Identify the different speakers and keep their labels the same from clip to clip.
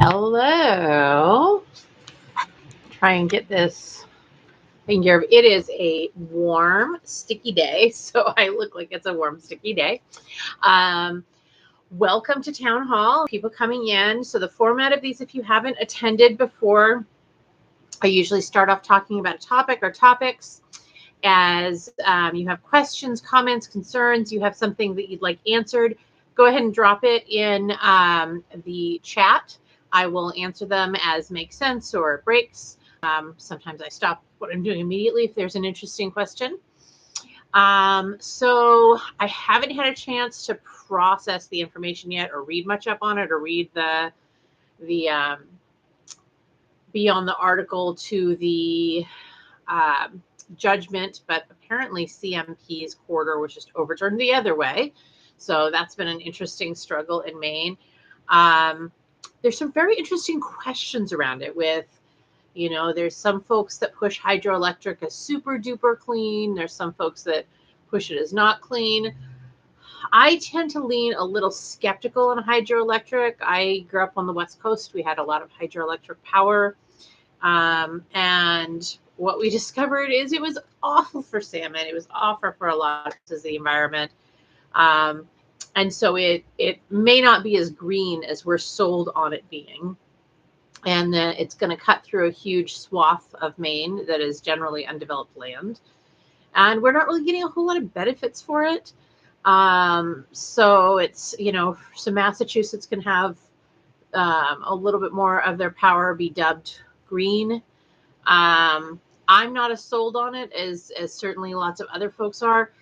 Speaker 1: Hello. Try and get this taken care of. It is a warm, sticky day, so I look like it's a warm, sticky day. Um, Welcome to Town Hall. People coming in. So the format of these, if you haven't attended before, I usually start off talking about a topic or topics. As you have questions, comments, concerns, you have something that you'd like answered, go ahead and drop it in the chat. I will answer them as makes sense or it breaks. Sometimes I stop what I'm doing immediately if there's an interesting question. So I haven't had a chance to process the information yet or read much up on it or read the beyond the article to the judgment, but apparently CMP's quarter was just overturned the other way. So that's been an interesting struggle in Maine. There's some very interesting questions around it with, there's some folks that push hydroelectric as super duper clean. There's some folks that push it as not clean. I tend to lean a little skeptical on hydroelectric. I grew up on the West Coast. We had a lot of hydroelectric power. And what we discovered is it was awful for salmon. It was awful for a lot of the environment. And so it may not be as green as we're sold on it being. And it's going to cut through a huge swath of Maine that is generally undeveloped land. And we're not really getting a whole lot of benefits for it. So it's, so Massachusetts can have a little bit more of their power be dubbed green. I'm not as sold on it as certainly lots of other folks are.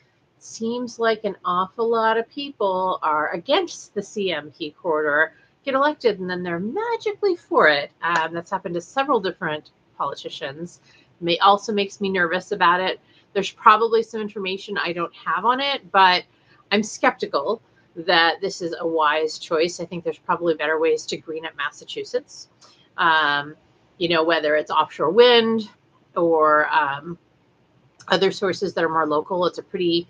Speaker 1: Seems like an awful lot of people are against the CMP corridor, get elected, and then they're magically for it. That's happened to several different politicians. Also makes me nervous about it. There's probably some information I don't have on it, but I'm skeptical that this is a wise choice. I think there's probably better ways to green up Massachusetts. Whether it's offshore wind or other sources that are more local. It's a pretty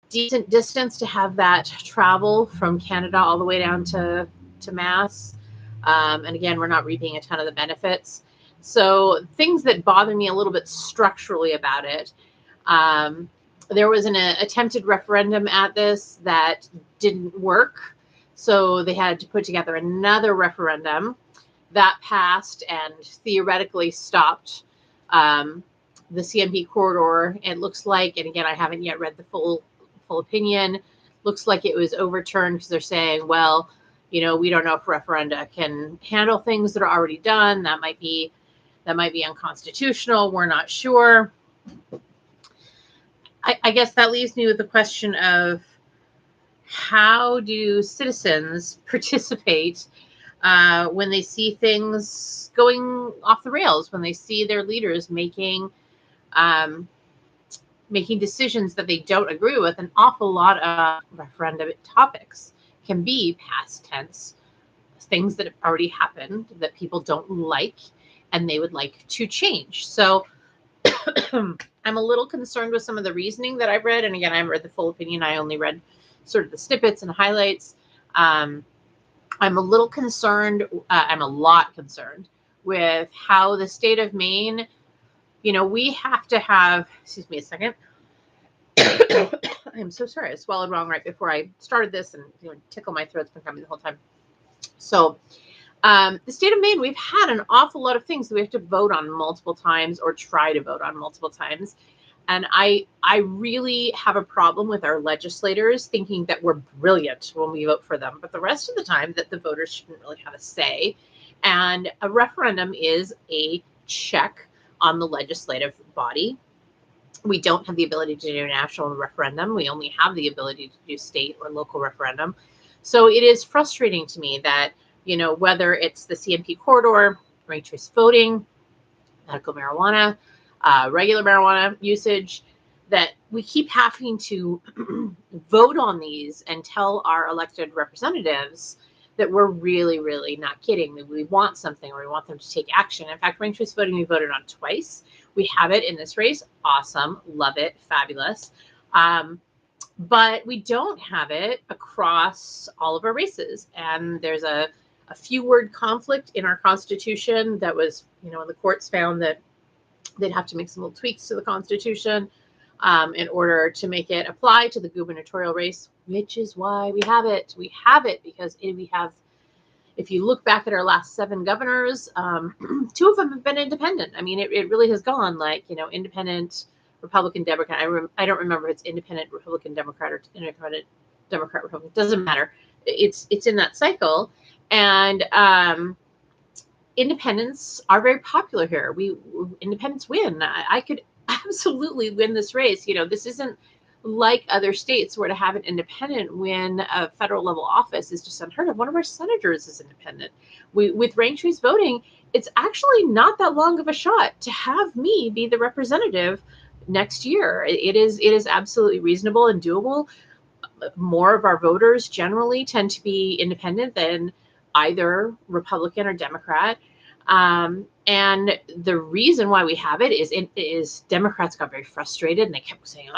Speaker 1: decent distance to have that travel from Canada all the way down to Mass. And again, we're not reaping a ton of the benefits. So things that bother me a little bit structurally about it. There was an attempted referendum at this that didn't work. So they had to put together another referendum that passed and theoretically stopped the CMP corridor. It looks like, and again, I haven't yet read the full opinion, looks like it was overturned because they're saying, well, we don't know if referenda can handle things that are already done. That might be unconstitutional. We're not sure. I guess that leaves me with the question of how do citizens participate when they see things going off the rails, when they see their leaders making decisions that they don't agree with. An awful lot of referendum topics can be past tense, things that have already happened that people don't like and they would like to change. So I'm a little concerned with some of the reasoning that I've read. And again, I haven't read the full opinion. I only read sort of the snippets and highlights. I'm a little concerned. I'm a lot concerned with how the state of Maine, we have to have, excuse me a second. I'm so sorry. I swallowed wrong right before I started this and tickle my throat's been coming the whole time. So the state of Maine, we've had an awful lot of things that we have to vote on multiple times or try to vote on multiple times. And I really have a problem with our legislators thinking that we're brilliant when we vote for them, but the rest of the time that the voters shouldn't really have a say. And a referendum is a check on the legislative body. We don't have the ability to do a national referendum. We only have the ability to do state or local referendum. So it is frustrating to me that, whether it's the CMP corridor, ranked choice voting, medical marijuana, regular marijuana usage, that we keep having to vote on these and tell our elected representatives that we're really, really not kidding, that we want something or we want them to take action. In fact, ranked choice voting we voted on twice. We have it in this race. Awesome. Love it. Fabulous. But we don't have it across all of our races. And there's a a few word conflict in our Constitution that was, and the courts found that they'd have to make some little tweaks to the Constitution in order to make it apply to the gubernatorial race, which is why we have it. We have it because we have, if you look back at our last 7 governors, 2 of them have been independent. I mean, it really has gone like, independent, Republican, Democrat. I don't remember if it's independent, Republican, Democrat, or independent, Democrat, Republican. Doesn't matter. It's in that cycle. And independents are very popular here. Independents win. I could absolutely win this race. This isn't like other states where to have an independent win a federal level office is just unheard of. One of our senators is independent. With ranked choice voting, it's actually not that long of a shot to have me be the representative next year. It is absolutely reasonable and doable. More of our voters generally tend to be independent than either Republican or Democrat. And the reason why we have it is Democrats got very frustrated and they kept saying,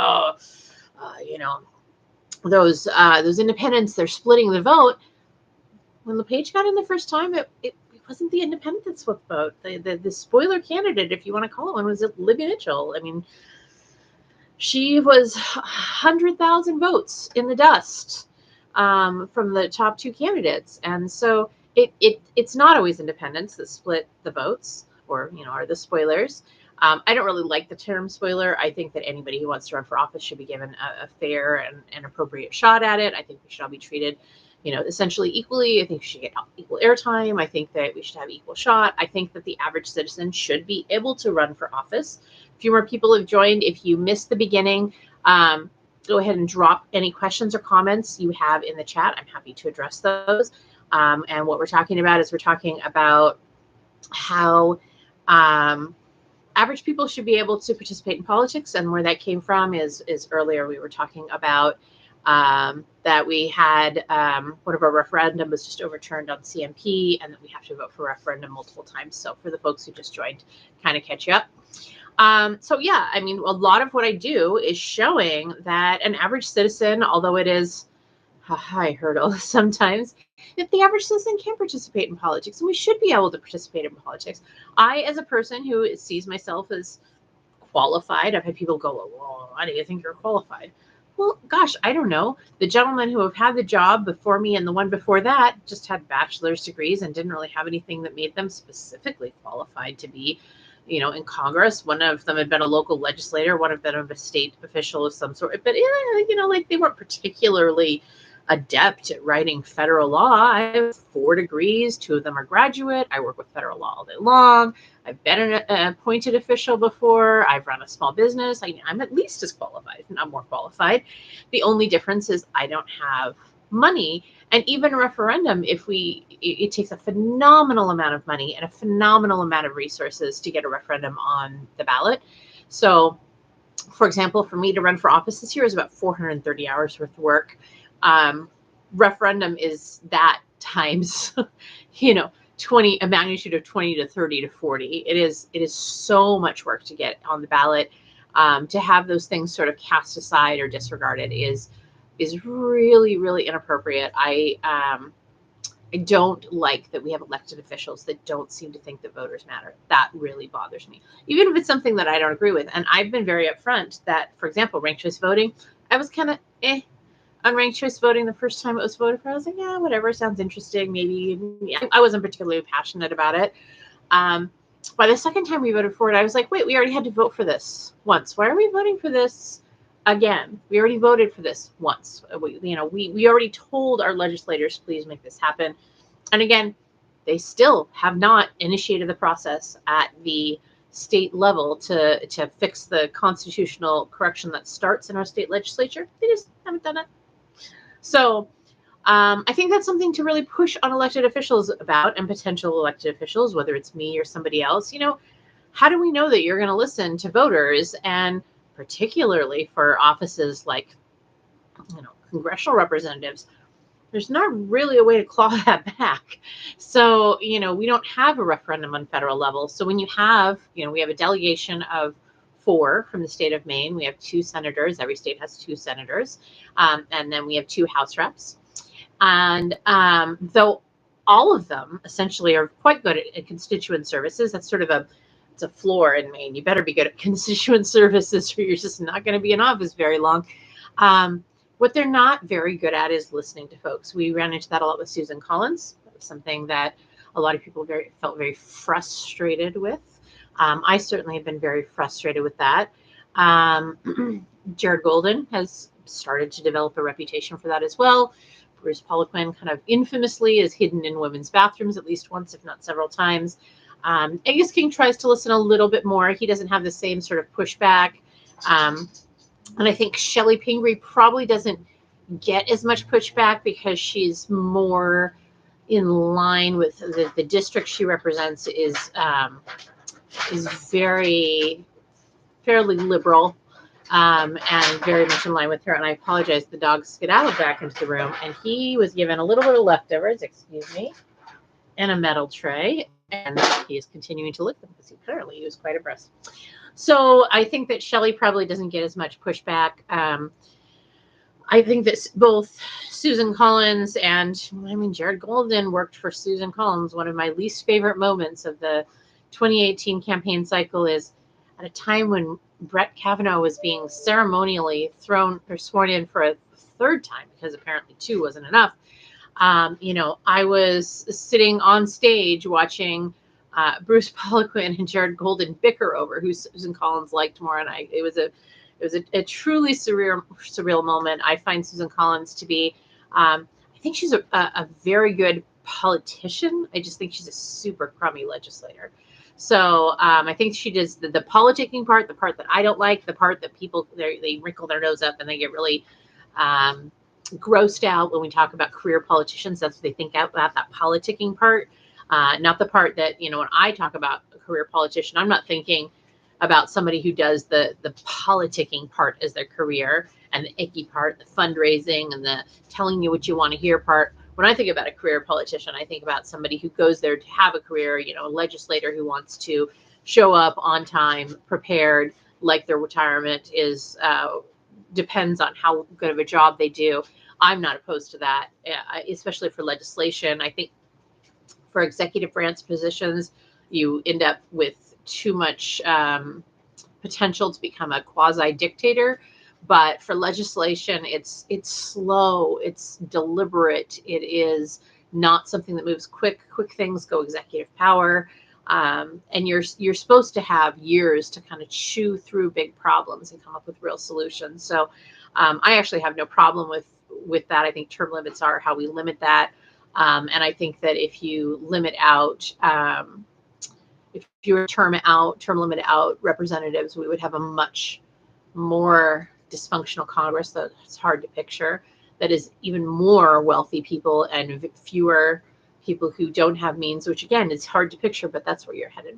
Speaker 1: those independents, they're splitting the vote. When LePage got in the first time, it wasn't the independent that split the vote. The spoiler candidate, if you want to call it one, was Libby Mitchell. I mean, she was 100,000 votes in the dust from the top 2 candidates. And so it's not always independents that split the votes or, are the spoilers. I don't really like the term spoiler. I think that anybody who wants to run for office should be given a fair and appropriate shot at it. I think we should all be treated, essentially equally. I think we should get equal airtime. I think that we should have equal shot. I think that the average citizen should be able to run for office. A few more people have joined. If you missed the beginning, go ahead and drop any questions or comments you have in the chat. I'm happy to address those. And what we're talking about is we're talking about how average people should be able to participate in politics, and where that came from is earlier we were talking about that we had one of our referendum was just overturned on CMP, and that we have to vote for referendum multiple times. So for the folks who just joined, kind of catch you up. So yeah, I mean, a lot of what I do is showing that an average citizen, although it is a high hurdle sometimes, that the average citizen can participate in politics, and we should be able to participate in politics. I, as a person who sees myself as qualified, I've had people go, well, why do you think you're qualified? Well, gosh, I don't know. The gentlemen who have had the job before me and the one before that just had bachelor's degrees and didn't really have anything that made them specifically qualified to be, in Congress. One of them had been a local legislator, one of them a state official of some sort. But, like they weren't particularly adept at writing federal law. I have 4 degrees. 2 of them are graduate. I work with federal law all day long. I've been an appointed official before. I've run a small business. I'm at least as qualified, if not more qualified. The only difference is I don't have money. And even a referendum, it takes a phenomenal amount of money and a phenomenal amount of resources to get a referendum on the ballot. So, for example, for me to run for office this year is about 430 hours worth of work. Referendum is that times, 20, a magnitude of 20 to 30 to 40. It is so much work to get on the ballot. To have those things sort of cast aside or disregarded is really, really inappropriate. I don't like that we have elected officials that don't seem to think that voters matter. That really bothers me, even if it's something that I don't agree with. And I've been very upfront that, for example, ranked choice voting, I was kind of on ranked choice voting the first time it was voted for. I was like, yeah, whatever, sounds interesting. Maybe. Yeah, I wasn't particularly passionate about it. By the second time we voted for it, I was like, wait, we already had to vote for this once. Why are we voting for this again? We already voted for this once. We already told our legislators, please make this happen. And again, they still have not initiated the process at the state level to fix the constitutional correction that starts in our state legislature. They just haven't done it. So I think that's something to really push on elected officials about, and potential elected officials, whether it's me or somebody else. How do we know that you're going to listen to voters? And particularly for offices like, congressional representatives, there's not really a way to claw that back. So, we don't have a referendum on federal level. So when you have, we have a delegation of 4 from the state of Maine. We have 2 senators. Every state has 2 senators. And then we have 2 House reps. And though all of them essentially are quite good at constituent services. That's sort of it's a floor in Maine. You better be good at constituent services or you're just not going to be in office very long. What they're not very good at is listening to folks. We ran into that a lot with Susan Collins. That was something that a lot of people felt very frustrated with. I certainly have been very frustrated with that. Jared Golden has started to develop a reputation for that as well. Bruce Poliquin kind of infamously is hidden in women's bathrooms at least once, if not several times. Angus King tries to listen a little bit more. He doesn't have the same sort of pushback. And I think Shelley Pingree probably doesn't get as much pushback because she's more in line with the district she represents is fairly liberal. And very much in line with her. And I apologize, the dog skedaddled back into the room, and he was given a little bit of leftovers, excuse me, and a metal tray, and he is continuing to lick them because apparently he was quite abreast. So I think that Shelley probably doesn't get as much pushback. I think that both Susan Collins and, Jared Golden worked for Susan Collins. One of my least favorite moments of the 2018 campaign cycle is at a time when Brett Kavanaugh was being ceremonially sworn in for a third time, because apparently 2 wasn't enough. I was sitting on stage watching Bruce Poliquin and Jared Golden bicker over who Susan Collins liked more, and it was a truly surreal moment. I find Susan Collins to be, I think she's a very good politician. I just think she's a super crummy legislator. So I think she does the politicking part, the part that I don't like, the part that people, they wrinkle their nose up and they get really grossed out when we talk about career politicians. That's what they think about, that politicking part, not the part that, when I talk about a career politician, I'm not thinking about somebody who does the politicking part as their career and the icky part, the fundraising and the telling you what you want to hear part. When I think about a career politician, I think about somebody who goes there to have a career, a legislator who wants to show up on time, prepared, like their retirement depends on how good of a job they do. I'm not opposed to that, especially for legislation. I think for executive branch positions, you end up with too much potential to become a quasi-dictator. But for legislation, it's slow, it's deliberate, it is not something that moves quick. Quick things go executive power, and you're supposed to have years to kind of chew through big problems and come up with real solutions. So I actually have no problem with that. I think term limits are how we limit that, and I think that if you limit out, if you term limit out representatives, we would have a much more dysfunctional Congress that's hard to picture, that is even more wealthy people and fewer people who don't have means, which again is hard to picture, but that's where you're headed.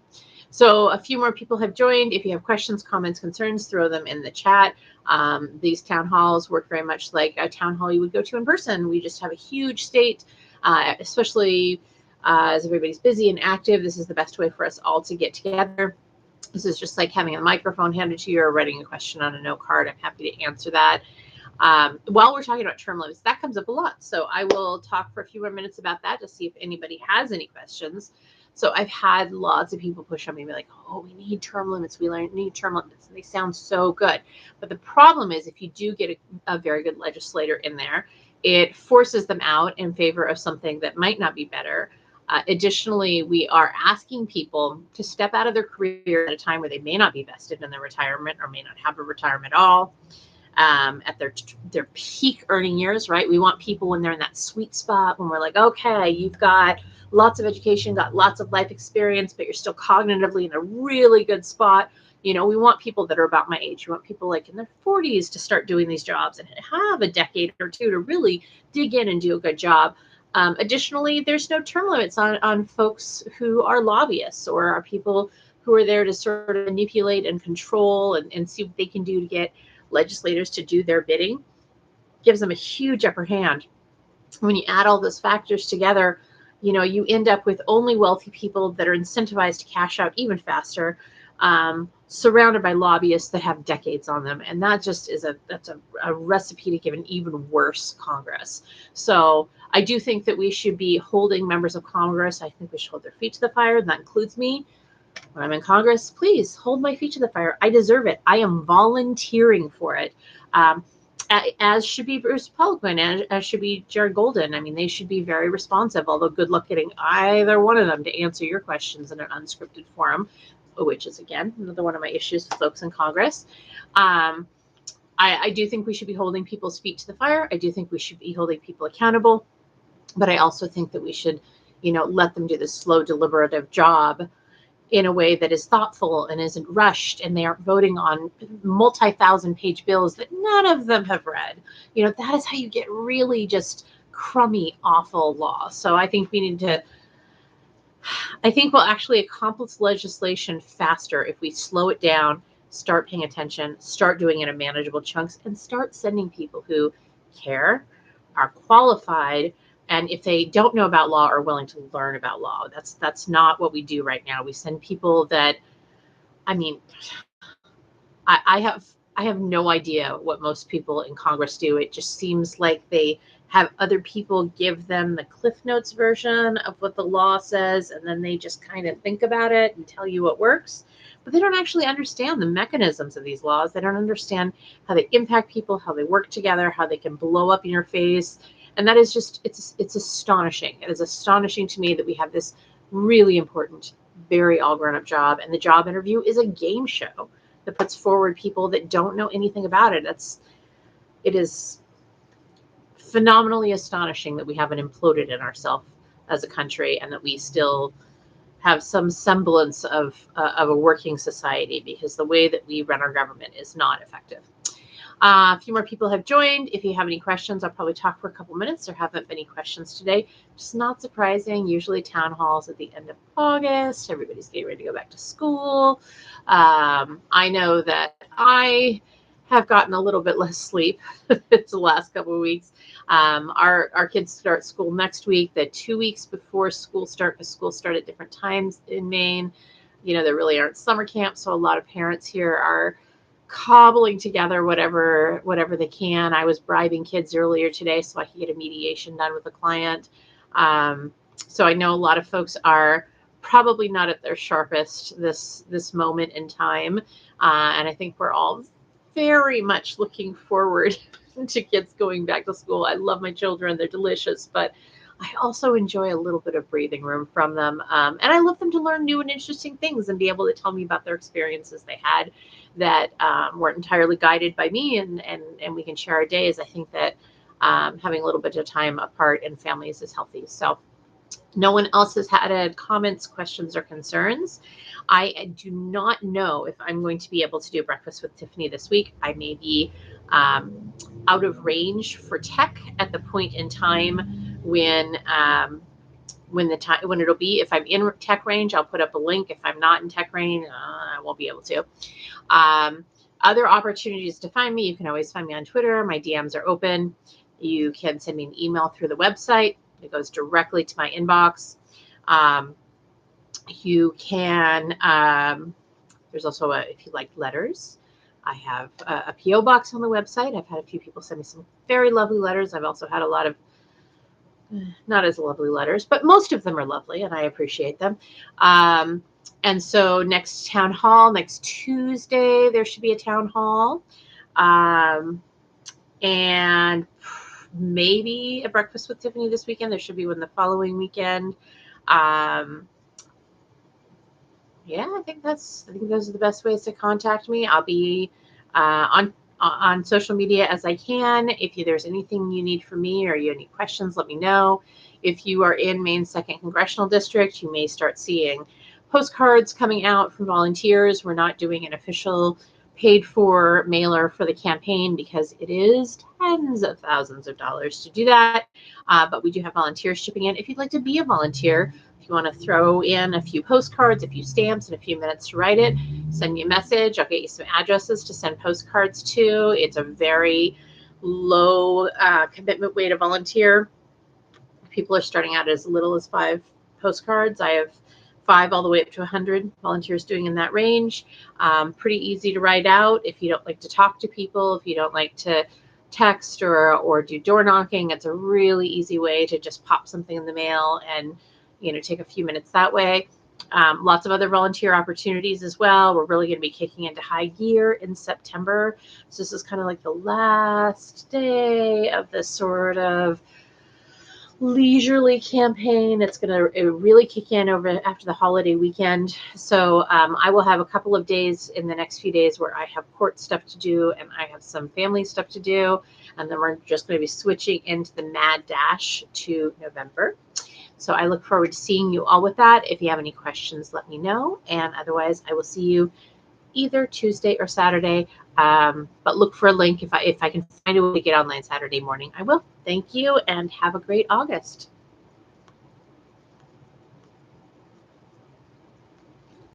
Speaker 1: So a few more people have joined. If you have questions, comments, concerns, throw them in the chat. These town halls work very much like a town hall you would go to in person. We just have a huge state, especially as everybody's busy and active. This is the best way for us all to get together. This is just like having a microphone handed to you or writing a question on a note card. I'm happy to answer that. While we're talking about term limits, that comes up a lot. So I will talk for a few more minutes about that to see if anybody has any questions. So I've had lots of people push on me and be like, oh, we need term limits. We need term limits. And they sound so good. But the problem is if you do get a very good legislator in there, it forces them out in favor of something that might not be better. Additionally, we are asking people to step out of their career at a time where they may not be vested in their retirement or may not have a retirement at all, at their peak earning years, right? We want people when they're in that sweet spot, when we're like, okay, you've got lots of education, got lots of life experience, but you're still cognitively in a really good spot. We want people that are about my age. We want people like in their 40s to start doing these jobs and have a decade or two to really dig in and do a good job. Additionally, there's no term limits on folks who are lobbyists or are people who are there to sort of manipulate and control and see what they can do to get legislators to do their bidding. Gives them a huge upper hand. When you add all those factors together, you end up with only wealthy people that are incentivized to cash out even faster. surrounded by lobbyists that have decades on them. And that just is that's a recipe to give an even worse Congress. So I do think that we should be holding members of Congress. I think we should hold their feet to the fire. And that includes me. When I'm in Congress, please hold my feet to the fire. I deserve it. I am volunteering for it. As should be Bruce Pelican, as should be Jared Golden. I mean, they should be very responsive, although good luck getting either one of them to answer your questions in an unscripted forum, which is, again, another one of my issues with folks in Congress. I do think we should be holding people's feet to the fire. I do think we should be holding people accountable. But I also think that we should, let them do this slow, deliberative job in a way that is thoughtful and isn't rushed, and they aren't voting on multi-thousand-page bills that none of them have read. That is how you get really just crummy, awful law. So I think we'll actually accomplish legislation faster if we slow it down, start paying attention, start doing it in manageable chunks, and start sending people who care, are qualified, and if they don't know about law, are willing to learn about law. That's not what we do right now. We send people that, I mean, I have no idea what most people in Congress do. It just seems like they have other people give them the Cliff Notes version of what the law says, and then they just kind of think about it and tell you what works. But they don't actually understand the mechanisms of these laws. They don't understand how they impact people, how they work together, how they can blow up in your face. And that is just, it's astonishing. It is astonishing to me that we have this really important, very all grown up job. And the job interview is a game show that puts forward people that don't know anything about it. It is phenomenally astonishing that we haven't imploded in ourselves as a country, and that we still have some semblance of a working society, because the way that we run our government is not effective. A few more people have joined. If you have any questions, I'll probably talk for a couple minutes. There haven't been any questions today. Just not surprising. Usually town halls at the end of August. Everybody's getting ready to go back to school. I know that I have gotten a little bit less sleep the last couple of weeks. Our kids start school next week. The 2 weeks before school start, because schools start at different times in Maine. There really aren't summer camps, so a lot of parents here are cobbling together whatever they can. I was bribing kids earlier today so I could get a mediation done with a client. So I know a lot of folks are probably not at their sharpest this moment in time. And I think we're all very much looking forward to kids going back to school. I love my children. They're delicious, but I also enjoy a little bit of breathing room from them. And I love them to learn new and interesting things and be able to tell me about their experiences they had that weren't entirely guided by me, and we can share our days. I think that having a little bit of time apart in families is healthy. So no one else has had comments, questions, or concerns. I do not know if I'm going to be able to do breakfast with Tiffany this week. I may be out of range for tech at the point in time when it'll be. If I'm in tech range, I'll put up a link. If I'm not in tech range, I won't be able to. Other opportunities to find me, you can always find me on Twitter. My DMs are open. You can send me an email through the website. It goes directly to my inbox. You can, there's also if you like letters, I have a P.O. box on the website. I've had a few people send me some very lovely letters. I've also had a lot of not as lovely letters, but most of them are lovely, and I appreciate them. And so next town hall, next Tuesday, there should be a town hall. And maybe a breakfast with Tiffany this weekend. There should be one the following weekend. Yeah, I think those are the best ways to contact me. I'll be on social media as I can. If there's anything you need from me or you have any questions, let me know. If you are in Maine's 2nd Congressional District, you may start seeing postcards coming out from volunteers. We're not doing an official paid-for mailer for the campaign because it is tens of thousands of dollars to do that. But we do have volunteers shipping in. If you'd like to be a volunteer, if you want to throw in a few postcards, a few stamps, and a few minutes to write it, send me a message. I'll get you some addresses to send postcards to. It's a very low commitment way to volunteer. People are starting out as little as 5 postcards. I have 5 all the way up to 100 volunteers doing in that range. Pretty easy to write out if you don't like to talk to people, if you don't like to text or do door knocking. It's a really easy way to just pop something in the mail and take a few minutes that way. Lots of other volunteer opportunities as well. We're really going to be kicking into high gear in September. So this is kind of like the last day of this sort of leisurely campaign. It's going to really kick in over after the holiday weekend. So I will have a couple of days in the next few days where I have court stuff to do and I have some family stuff to do. And then we're just going to be switching into the mad dash to November. So I look forward to seeing you all with that. If you have any questions, let me know. And otherwise, I will see you either Tuesday or Saturday. But look for a link. If I can find a way to get online Saturday morning, I will. Thank you and have a great August.